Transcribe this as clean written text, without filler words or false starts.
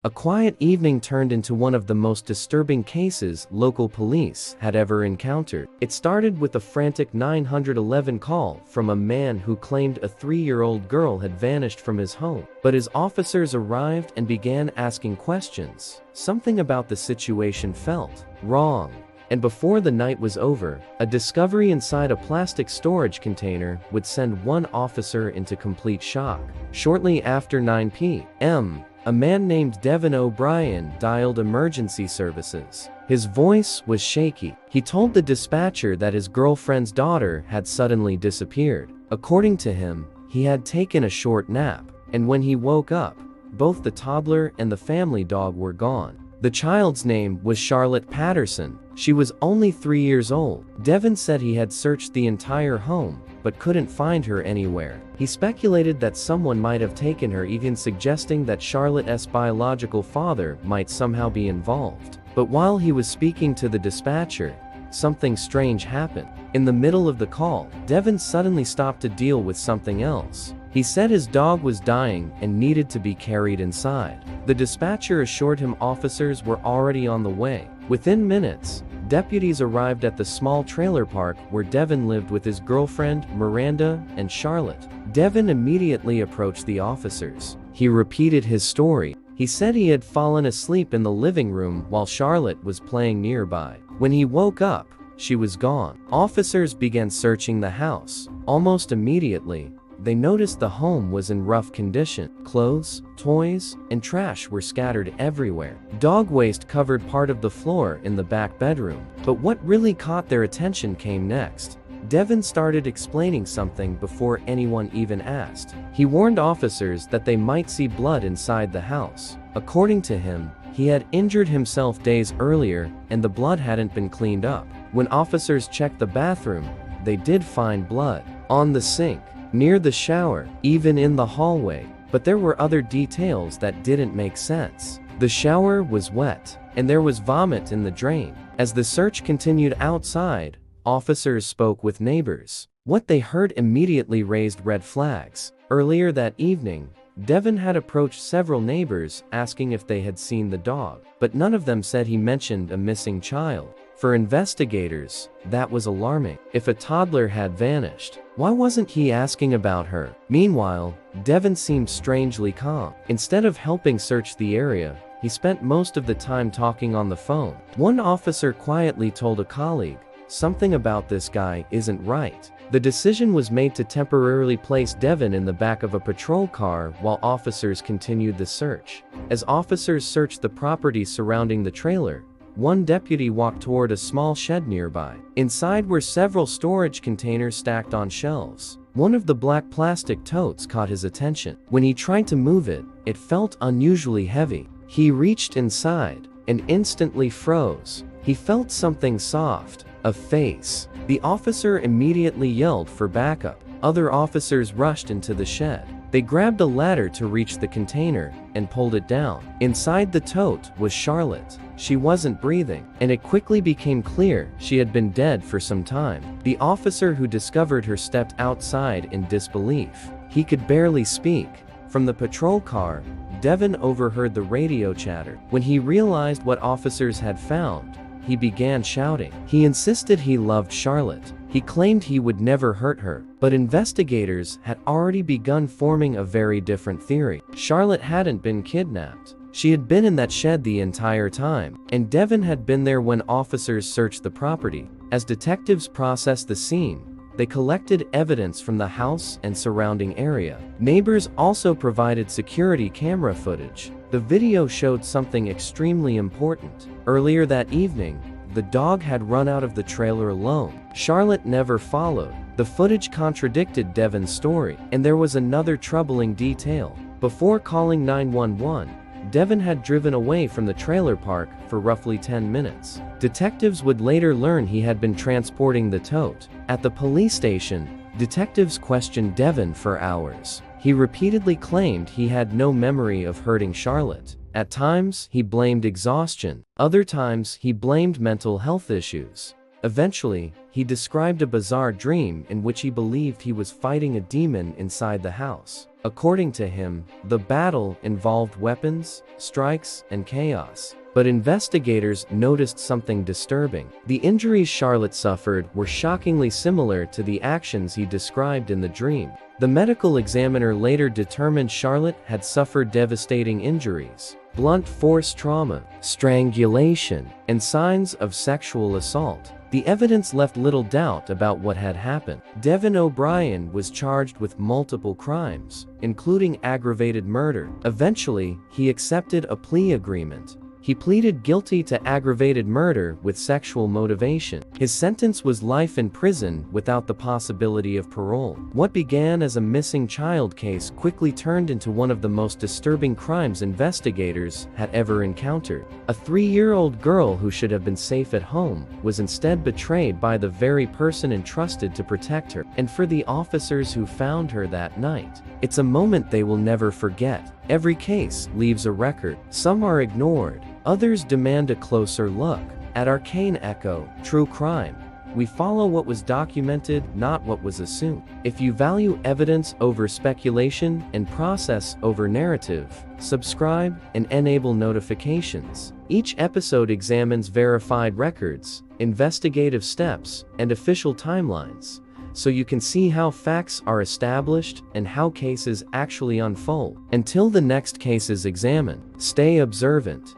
A quiet evening turned into one of the most disturbing cases local police had ever encountered. It started with a frantic 911 call from a man who claimed a 3-year-old girl had vanished from his home. But as officers arrived and began asking questions, something about the situation felt wrong. And before the night was over, a discovery inside a plastic storage container would send one officer into complete shock. Shortly after 9 p.m., a man named Devin O'Brien dialed emergency services. His voice was shaky. He told the dispatcher that his girlfriend's daughter had suddenly disappeared. According to him, he had taken a short nap, and when he woke up, both the toddler and the family dog were gone. The child's name was Charlotte Patterson. She was only 3 years old. Devin said he had searched the entire home, but couldn't find her anywhere. He speculated that someone might have taken her, even suggesting that Charlotte's biological father might somehow be involved. But while he was speaking to the dispatcher, something strange happened. In the middle of the call, Devin suddenly stopped to deal with something else. He said his dog was dying and needed to be carried inside. The dispatcher assured him officers were already on the way. Within minutes, deputies arrived at the small trailer park where Devin lived with his girlfriend, Miranda, and Charlotte. Devin immediately approached the officers. He repeated his story. He said he had fallen asleep in the living room while Charlotte was playing nearby. When he woke up, she was gone. Officers began searching the house. Almost immediately, they noticed the home was in rough condition. Clothes, toys, and trash were scattered everywhere. Dog waste covered part of the floor in the back bedroom. But what really caught their attention came next. Devin started explaining something before anyone even asked. He warned officers that they might see blood inside the house. According to him, he had injured himself days earlier and the blood hadn't been cleaned up. When officers checked the bathroom, they did find blood on the sink, near the shower, even in the hallway. But there were other details that didn't make sense. The shower was wet, and there was vomit in the drain. As the search continued outside, officers spoke with neighbors. What they heard immediately raised red flags. Earlier that evening, Devin had approached several neighbors asking if they had seen the dog, but none of them said he mentioned a missing child. For investigators, that was alarming. If a toddler had vanished, why wasn't he asking about her? Meanwhile, Devin seemed strangely calm. Instead of helping search the area, he spent most of the time talking on the phone. One officer quietly told a colleague, "Something about this guy isn't right." The decision was made to temporarily place Devin in the back of a patrol car while officers continued the search. As officers searched the property surrounding the trailer, one deputy walked toward a small shed nearby. Inside were several storage containers stacked on shelves. One of the black plastic totes caught his attention. When he tried to move it, it felt unusually heavy. He reached inside and instantly froze. He felt something soft, a face. The officer immediately yelled for backup. Other officers rushed into the shed. They grabbed a ladder to reach the container and pulled it down. Inside the tote was Charlotte. She wasn't breathing, and it quickly became clear she had been dead for some time. The officer who discovered her stepped outside in disbelief. He could barely speak. From the patrol car, Devin overheard the radio chatter. When he realized what officers had found, he began shouting. He insisted he loved Charlotte. He claimed he would never hurt her. But investigators had already begun forming a very different theory. Charlotte hadn't been kidnapped. She had been in that shed the entire time, and Devin had been there when officers searched the property. As detectives processed the scene, they collected evidence from the house and surrounding area. Neighbors also provided security camera footage. The video showed something extremely important. Earlier that evening, the dog had run out of the trailer alone. Charlotte never followed. The footage contradicted Devin's story, and there was another troubling detail. Before calling 911, Devin had driven away from the trailer park for roughly 10 minutes. Detectives would later learn he had been transporting the tote. At the police station, detectives questioned Devin for hours. He repeatedly claimed he had no memory of hurting Charlotte. At times, he blamed exhaustion. Other times, he blamed mental health issues. Eventually, he described a bizarre dream in which he believed he was fighting a demon inside the house. According to him, the battle involved weapons, strikes, and chaos. But investigators noticed something disturbing. The injuries Charlotte suffered were shockingly similar to the actions he described in the dream. The medical examiner later determined Charlotte had suffered devastating injuries, blunt force trauma, strangulation, and signs of sexual assault. The evidence left little doubt about what had happened. Devin O'Brien was charged with multiple crimes, including aggravated murder. Eventually, he accepted a plea agreement. He pleaded guilty to aggravated murder with sexual motivation. His sentence was life in prison without the possibility of parole. What began as a missing child case quickly turned into one of the most disturbing crimes investigators had ever encountered. A 3-year-old girl who should have been safe at home was instead betrayed by the very person entrusted to protect her. And for the officers who found her that night, it's a moment they will never forget. Every case leaves a record. Some are ignored. Others demand a closer look. At Arcane Echo, True Crime, we follow what was documented, not what was assumed. If you value evidence over speculation and process over narrative, subscribe and enable notifications. Each episode examines verified records, investigative steps, and official timelines, so you can see how facts are established and how cases actually unfold. Until the next case is examined, stay observant.